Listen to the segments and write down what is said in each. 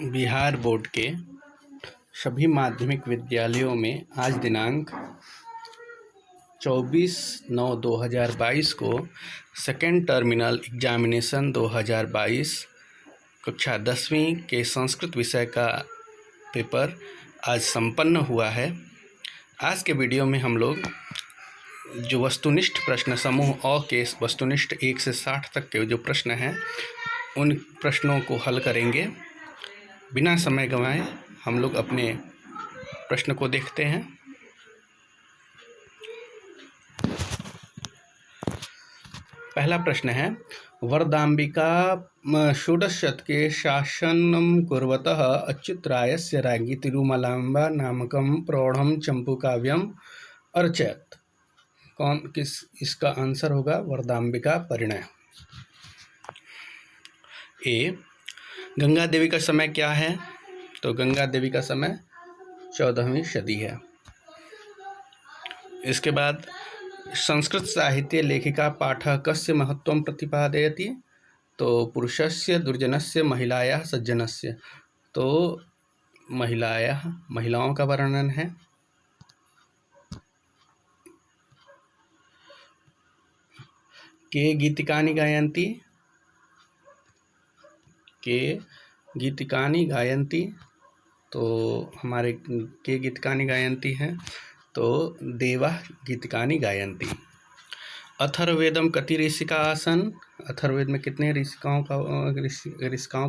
Bihar board के सभी माध्यमिक विद्यालयों में आज दिनांक 24/9/2022 को सेकेंड टर्मिनल एग्जामिनेशन 2022 कक्षा 10वीं के संस्कृत विषय का पेपर आज संपन्न हुआ है। आज के वीडियो में हम लोग जो वस्तुनिष्ठ प्रश्न समूह अ के वस्तुनिष्ठ 1 से 60 तक के जो प्रश्न हैं उन प्रश्नों को हल करेंगे। बिना समय गंवाए हम लोग अपने प्रश्न को देखते हैं। पहला प्रश्न है, वरदाम्बिका षोडश शतके शासनं कुर्वतः अच्युतरायस्य राज्ञी तिरुमलाम्बा नामकं प्रौढ़ं चंपूकाव्यम् अर्चयत्। इसका आंसर होगा वरदाम्बिका परिणय। ए, गंगा देवी का समय क्या है? तो गंगा देवी का समय 14वीं सदी है। इसके बाद संस्कृत साहित्य लेखिका पाठः कस्य महत्वं प्रतिपादयति? तो पुरुषस्य दुर्जनस्य महिलायाः सज्जनस्य। तो महिलाओं का वर्णन है। के गीतिकानि गायन्ति? के गीतिकानि गायन्ति। तो हमारे के गीतिकानि गायन्ति हैं तो देवा गीतिकानि गायन्ति। अथर्ववेदम कति ऋषिका आसन? अथर्ववेद में कितने ऋषिकाओं का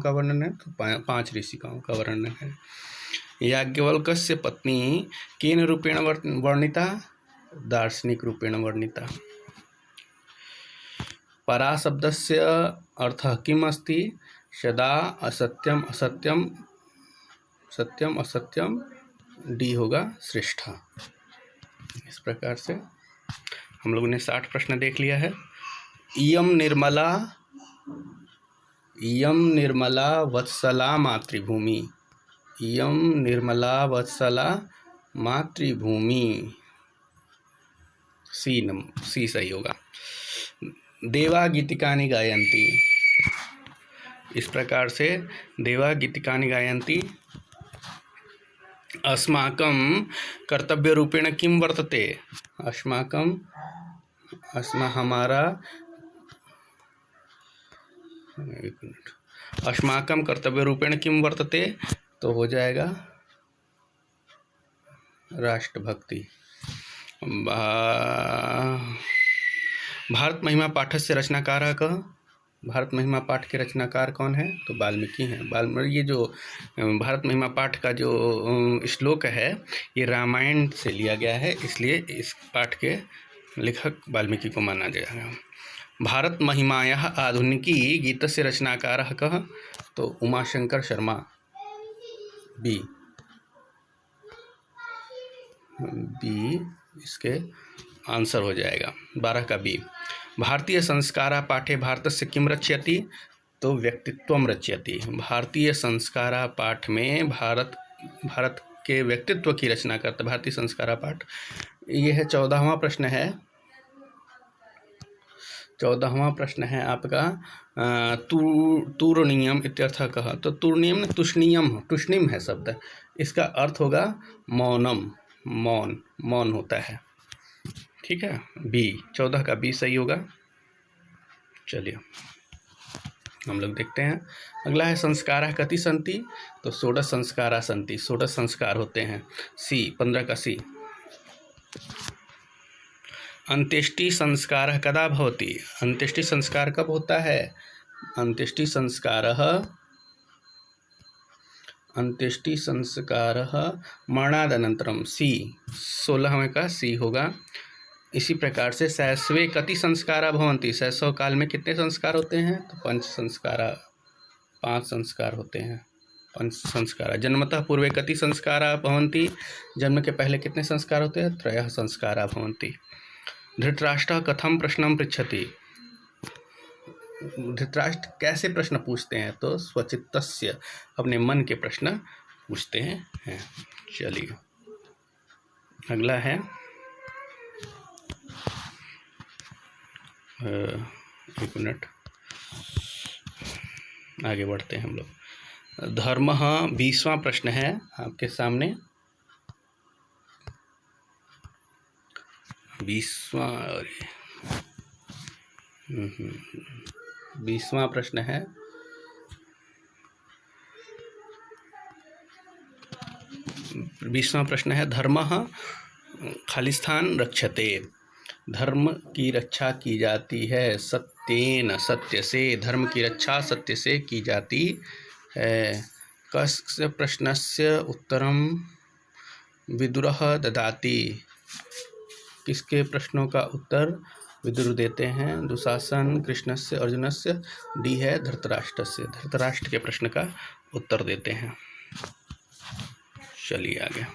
वर्णन है? तो 5 ऋषिकाओं का वर्णन है। याज्ञवल्क्यस्य पत्नी केन रूपेण वर्णिता? दार्शनिक रूपेण वर्णिता। परा शब्दस्य अर्थः किम् अस्ति? सदा असत्यम असत्यम सत्यम असत्यम डी होगा श्रेष्ठ। इस प्रकार से हम लोगों ने 60 प्रश्न देख लिया है। इयं निर्मला वत्सला मातृभूमि। इयं निर्मला वत्सला मातृभूमि। सी सही होगा। देवा गीतिकानि गायन्ति। इस प्रकार से देवा गीतिकानि गायन्ति। अस्माकं कर्तव्य रूपेण किं वर्तते? अस्माकं कर्तव्य रूपेण किं वर्तते? तो हो जाएगा राष्ट्रभक्ति। भारत महिमा पाठस्य रचनाकारः कः? भारत महिमा पाठ के रचनाकार कौन है? तो वाल्मीकि हैं। ये जो भारत महिमा पाठ का जो श्लोक है ये रामायण से लिया गया है, इसलिए इस पाठ के लेखक वाल्मीकि को माना जाएगा। भारत महिमायाः आधुनिकी गीतस्य रचनाकारः कः? तो उमाशंकर शर्मा। बी इसके आंसर हो जाएगा 12 का बी। भारतीय संस्कारा पाठे भारतस्य किं रचयति? तो व्यक्तित्वम रचयति। भारतीय संस्कारा पाठ में भारत के व्यक्तित्व की रचना करता भारतीय संस्कारा पाठ। ये है 14वां प्रश्न है। 14वां प्रश्न है आपका तूर्णीयम इत्यर्थः कः? तो तूर्णीयम तुष्णीम है शब्द। इसका अर्थ होगा मौनम। मौन होता है। ठीक है, बी 14 का बी सही होगा। चलिए हम लोग देखते हैं। अगला है संस्कारा कति सन्ति? तो 16 संस्कारा सन्ति। 16 संस्कार होते हैं। सी 15 का सी। अंत्येष्टि संस्कारः कदा भवति? अंत्येष्टि संस्कार कब होता है? अंत्येष्टि संस्कारः मरणादनन्तरम। सी 16वें का सी होगा। इसी प्रकार से शैशवे कति संस्कारा भवन्ति? शैशव काल में कितने संस्कार होते हैं? तो 5 संस्कार होते हैं। 5 संस्कार। जन्मतः पूर्वे कति संस्कारा भवन्ति? जन्म के पहले कितने संस्कार होते हैं? 3 संस्कारा भवन्ति। धृतराष्ट्रः कथं प्रश्नं पृच्छति? धृतराष्ट्र कैसे प्रश्न पूछते हैं? तो स्वचित्तस्य, अपने मन के प्रश्न पूछते हैं। चलिए अगला है एक मिनट आगे बढ़ते हैं हम लोग। धर्म 20वां प्रश्न है आपके सामने। 20वां प्रश्न है। धर्मः खालिस्थान रक्षते। धर्म की रक्षा की जाती है सत्येन, सत्य से। धर्म की रक्षा सत्य से की जाती है। कस्य प्रश्नस्य उत्तरं विदुरः ददाति। किसके प्रश्नों का उत्तर विदुर देते हैं? दुशासन, कृष्णस्य, अर्जुनस्य। डी है धृतराष्ट्रस्य। धृतराष्ट्र के प्रश्न का उत्तर देते हैं। चलिए आगे।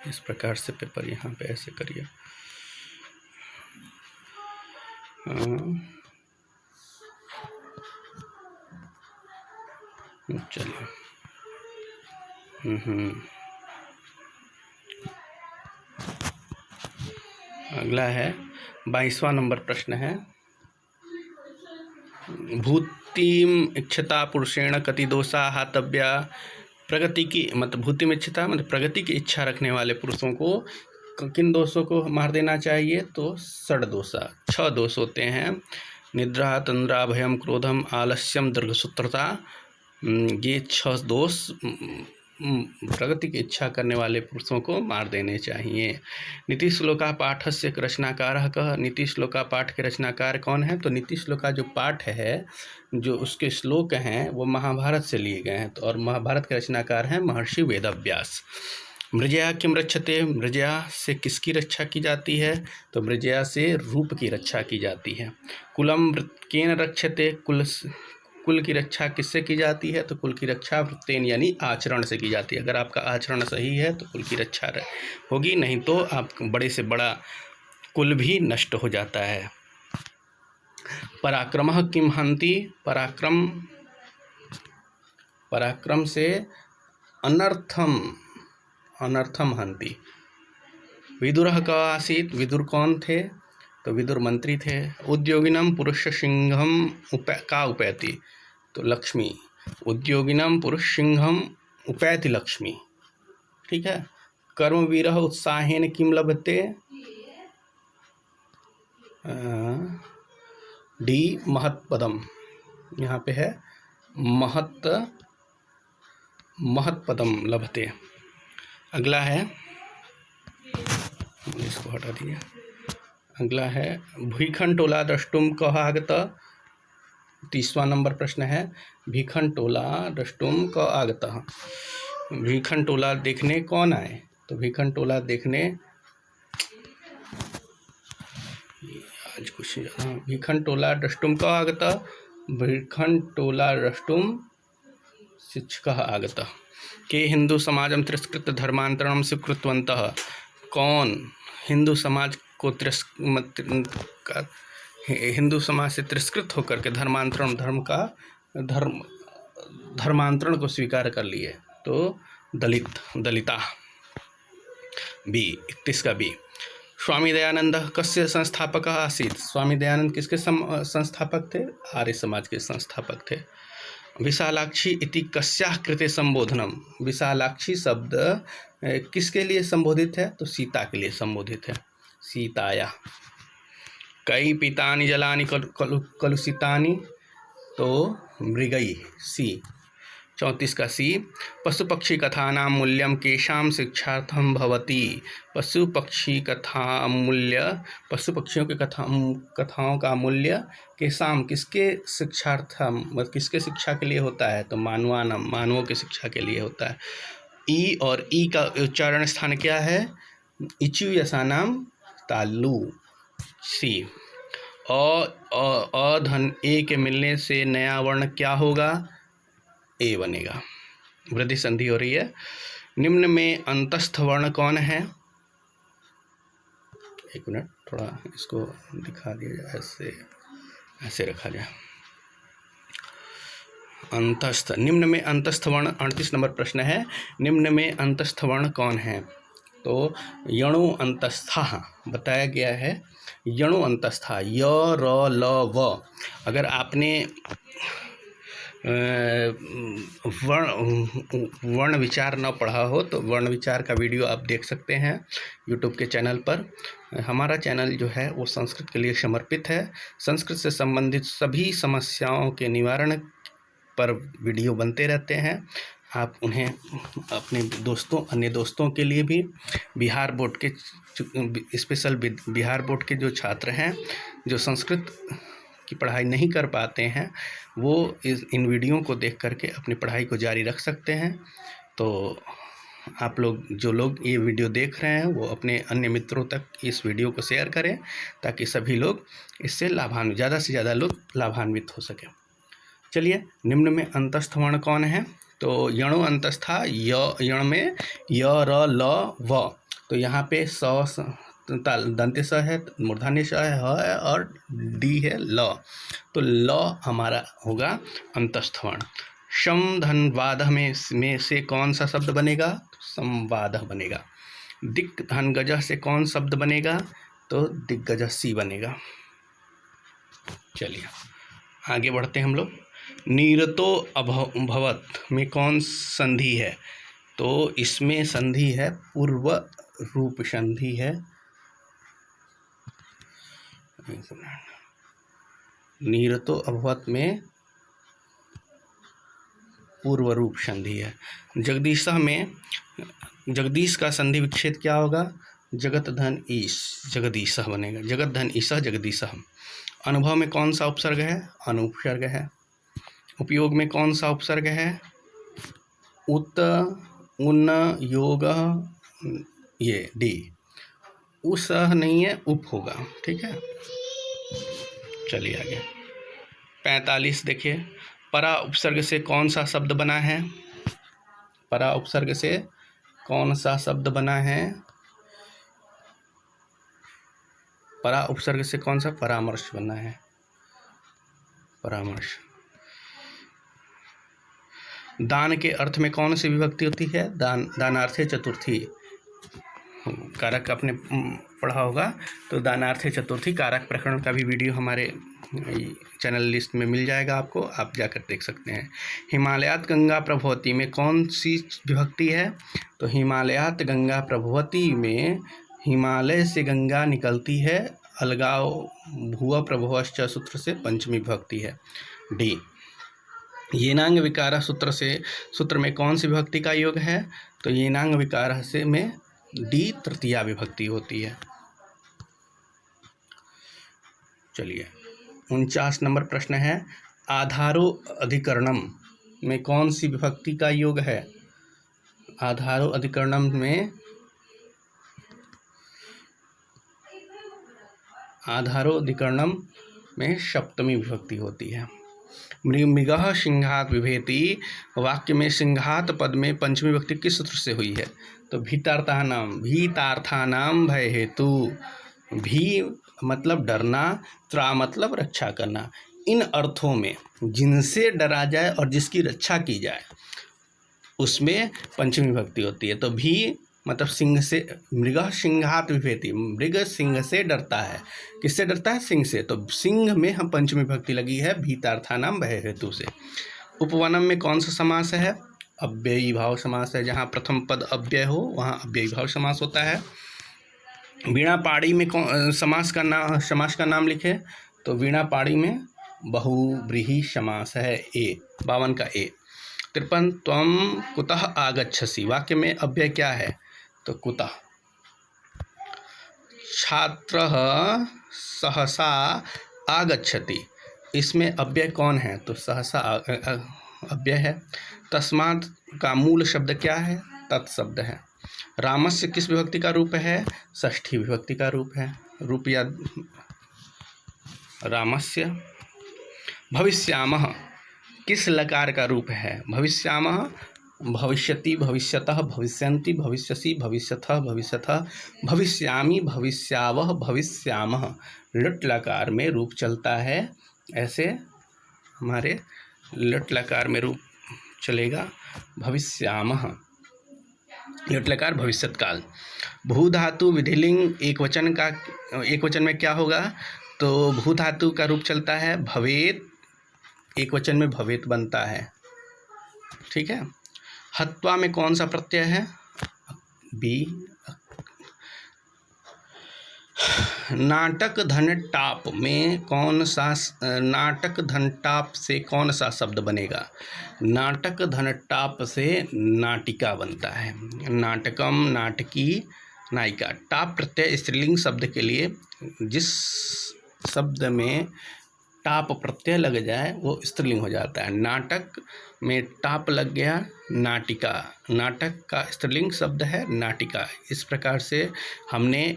इस प्रकार से पेपर यहाँ पे ऐसे करिए। चलिए अगला है 22वां नंबर प्रश्न है। भूतिम इच्छता पुरुषेण कति दोषा हातव्या। प्रगति की मतलब भूतिम इच्छता मतलब प्रगति की इच्छा रखने वाले पुरुषों को किन दोषों को मार देना चाहिए? तो 6 दोषा 6 दोष होते हैं। निद्रा, तंद्रा, भयम, क्रोधम, आलस्यम, दीर्घसूत्रता। ये 6 दोष प्रगति की इच्छा करने वाले पुरुषों को मार देने चाहिए। नीति श्लोका पाठ से रचनाकार कह। नीति श्लोका पाठ के रचनाकार कौन है? तो नीति श्लोका जो पाठ है, जो उसके श्लोक हैं, वो महाभारत से लिए गए हैं। तो और महाभारत के रचनाकार हैं महर्षि वेदव्यास। मृजया किम रक्षते। मृजया से किसकी रक्षा की जाती है? तो मृजया से रूप की रक्षा की जाती है। कुलम केन रक्षते। कुल की रक्षा किससे की जाती है? तो कुल की रक्षा वृत्तेन यानी आचरण से की जाती है। अगर आपका आचरण सही है तो कुल की रक्षा होगी, नहीं तो आप बड़े से बड़ा कुल भी नष्ट हो जाता है। पराक्रमः किम हन्ति। पराक्रम से अनर्थम हन्ति। विदुरः का आसीत्। विदुर कौन थे? तो विदुर मंत्री थे। उद्योगिनम पुरुष सिंहम का उपैति। तो लक्ष्मी। उद्योगिनम पुरुष सिंहम उपैति लक्ष्मी। ठीक है। कर्मवीरः उत्साहेन किम लभते। डी महत्पदम। यहाँ पे है महत्पदम लभते। अगला है, इसको हटा दिया। अगला है भीखंटोला द्रष्टुम कः आगत। 30वां नंबर प्रश्न है। भीखंटोला द्रष्टुम कः आगत। भीखंटोला देखने कौन आए? तो भीखंटोला देखने आज कुछ भीखंटोला द्रष्टुम कः आगत। भीखंटोला द्रष्टुम शिक्षकः आगतः। के हिंदू समाजम तिरस्कृत धर्मांतरणम स्वीकृतवन्तः। कौन हिंदू समाज को हिंदू समाज से तिरस्कृत होकर के धर्मांतरण को स्वीकार कर लिए? तो दलिता। बी 31 का बी। स्वामी दयानंद कस्य संस्थापक आसीत्। स्वामी दयानंद किसके संस्थापक थे? आर्य समाज के संस्थापक थे। विशालाक्षी इति कस्याः कृते संबोधनम। विशालाक्षी शब्द किसके लिए संबोधित है? तो सीता के लिए संबोधित है। सीताया। कई पीतानि जलानि कलुषितानि। तो मृगई। सी 34 का सी। पशु पक्षी कथानां मूल्यम केषां शिक्षार्थम भवति। पशु पक्षियों के कथाओं का मूल्य केषां किसके शिक्षार्थम मतलब किसके शिक्षा के लिए होता है? तो मानवानम मानवों की शिक्षा के लिए होता है। ई और ई का उच्चारण स्थान क्या है? इचु यसानाम तालु। सी। अ धन ए के मिलने से नया वर्ण क्या होगा? ए बनेगा। वृद्धि संधि हो रही है। निम्न में अंतस्थ वर्ण कौन है? एक मिनट, थोड़ा इसको दिखा दिया जाए, ऐसे रखा जाए। अंतस्थ। निम्न में अंतस्थ वर्ण 38 नंबर प्रश्न है। निम्न में अंतस्थ वर्ण कौन है? तो यणु अंतस्था बताया गया है। यणु अंतस्था य र ल व। अगर आपने वर्ण विचार न पढ़ा हो तो वर्ण विचार का वीडियो आप देख सकते हैं यूट्यूब के चैनल पर। हमारा चैनल जो है वो संस्कृत के लिए समर्पित है। संस्कृत से संबंधित सभी समस्याओं के निवारण पर वीडियो बनते रहते हैं। आप उन्हें अपने दोस्तों, अन्य दोस्तों के लिए भी, बिहार बोर्ड के स्पेशल बिहार बोर्ड के जो छात्र हैं जो संस्कृत की पढ़ाई नहीं कर पाते हैं, वो इन वीडियो को देख करके अपनी पढ़ाई को जारी रख सकते हैं। तो आप लोग, जो लोग ये वीडियो देख रहे हैं, वो अपने अन्य मित्रों तक इस वीडियो को शेयर करें ताकि सभी लोग इससे ज़्यादा से ज़्यादा लोग लाभान्वित हो सकें। चलिए, निम्न में अंतस्थ वर्ण कौन है? तो यणो अंतस्था, यण में य, र, ल, व। तो यहाँ पे दंत्य स है, मूर्धन्य स है, ह है और डी है ल। तो ल हमारा होगा अंतस्थ वर्ण। शम धन वाद में से कौन सा शब्द बनेगा? संवाद बनेगा। दिक् धन गज से कौन शब्द बनेगा? तो दिग्गज सी बनेगा। चलिए आगे बढ़ते हैं हम लोग। नीरतो अभवत में कौन संधि है? तो इसमें संधि है पूर्व रूप संधि है। नीरतो अभवत में पूर्व रूप संधि है। जगदीश में, जगदीश का संधि विच्छेद क्या होगा? जगत धन ईश, जगदीश बनेगा। जगत धन ईश जगदीश। अनुभव में कौन सा उपसर्ग है? अनुपसर्ग है। उपयोग में कौन सा उपसर्ग है? उत, उन, योग, ये डी। उस नहीं है, उप होगा। ठीक है, चलिए आगे। 45 देखिए, परा उपसर्ग से कौन सा शब्द बना है? परा उपसर्ग से कौन सा शब्द बना है? परा उपसर्ग से कौन सा? परामर्श बना है। परामर्श। दान के अर्थ में कौन सी विभक्ति होती है? दानार्थे चतुर्थी। कारक आपने पढ़ा होगा, तो दानार्थे चतुर्थी कारक प्रकरण का भी वीडियो हमारे चैनल लिस्ट में मिल जाएगा आपको, आप जाकर देख सकते हैं। हिमालयात गंगा प्रभवती में कौन सी विभक्ति है? तो हिमालयात गंगा प्रभवती में हिमालय से गंगा निकलती है, अलगाव भुव प्रभवश्च सूत्र से पंचमी विभक्ति है, डी। येनांग विकार सूत्र में कौन सी विभक्ति का योग है? तो येनांग विकार से में डी तृतीया विभक्ति होती है। चलिए 49 नंबर प्रश्न है, आधारो अधिकरणम में कौन सी विभक्ति का योग है? आधारो अधिकरणम में, आधारो अधिकरणम में सप्तमी विभक्ति होती है। मृगः सिंहात विभेति वाक्य में सिंहात पद में पंचमी विभक्ति किस सूत्र से हुई है? तो भीतार्थानाम भय हेतु। भी मतलब डरना, त्रा मतलब रक्षा करना। इन अर्थों में जिनसे डरा जाए और जिसकी रक्षा की जाए उसमें पंचमी विभक्ति होती है। तो भी मतलब सिंह से, मृगः सिंहात विभेति, मृग सिंह से डरता है। किससे डरता है? सिंह से। तो सिंह में हम पंचमी विभक्ति लगी है भीतार्थानाम भय हेतु से। उपवनम में कौन सा समास है? अव्ययी भाव समास है। जहाँ प्रथम पद अव्यय हो वहाँ अव्ययी भाव समास होता है। वीणा पाड़ी में समास का नाम लिखे, तो वीणा पाड़ी में बहुव्रीहि समास है, ए 52 का ए। 53 त्वम कुतः आगच्छसि वाक्य में अव्यय क्या है? तो कुतः। छात्रः सहसा आगच्छति, इसमें अव्यय कौन है? तो सहसा अव्यय है। तस्मात् का मूल शब्द क्या है? तत्शब्द है। रामस्य किस विभक्ति का रूप है? षष्ठी विभक्ति का रूप है। रूप या रामस्य। भविष्यामः किस लकार का रूप है? भविष्यामः भविष्यति, भविष्यतः, भविष्यन्ति, भविष्यसि, भविष्यथः, भविष्यथः, भविष्यामि, भविष्यावः, भविष्यामः। लट लकार में रूप चलता है, ऐसे हमारे लट लकार में रूप चलेगा भविष्यामः। लट लकार भविष्यत काल। भू धातु विधिलिंग एक वचन में क्या होगा? तो भू धातु का रूप चलता है भवेत, एकवचन में भवेत बनता है। ठीक है। हत्वा में कौन सा प्रत्यय है? बी। नाटक धन टाप में कौन सा, नाटक धन टाप से कौन सा शब्द बनेगा? नाटक धन टाप से नाटिका बनता है। नाटकम, नाटकी, नायिका। टाप प्रत्यय स्त्रीलिंग शब्द के लिए जिस शब्द में टाप प्रत्यय लग जाए वो स्त्रीलिंग हो जाता है। नाटक में टाप लग गया, नाटिका। नाटक का स्त्रीलिंग शब्द है नाटिका। इस प्रकार से हमने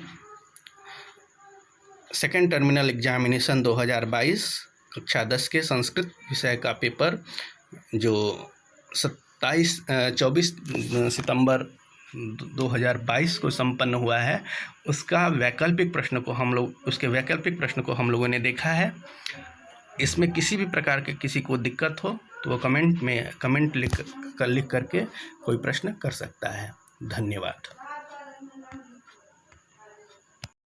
सेकेंड टर्मिनल एग्जामिनेशन 2022 कक्षा 10 के संस्कृत विषय का पेपर जो 24 सितंबर 2022 को संपन्न हुआ है, उसके वैकल्पिक प्रश्न को हम लोगों ने देखा है। इसमें किसी भी प्रकार के किसी को दिक्कत हो तो वो कमेंट लिख करके कोई प्रश्न कर सकता है। धन्यवाद।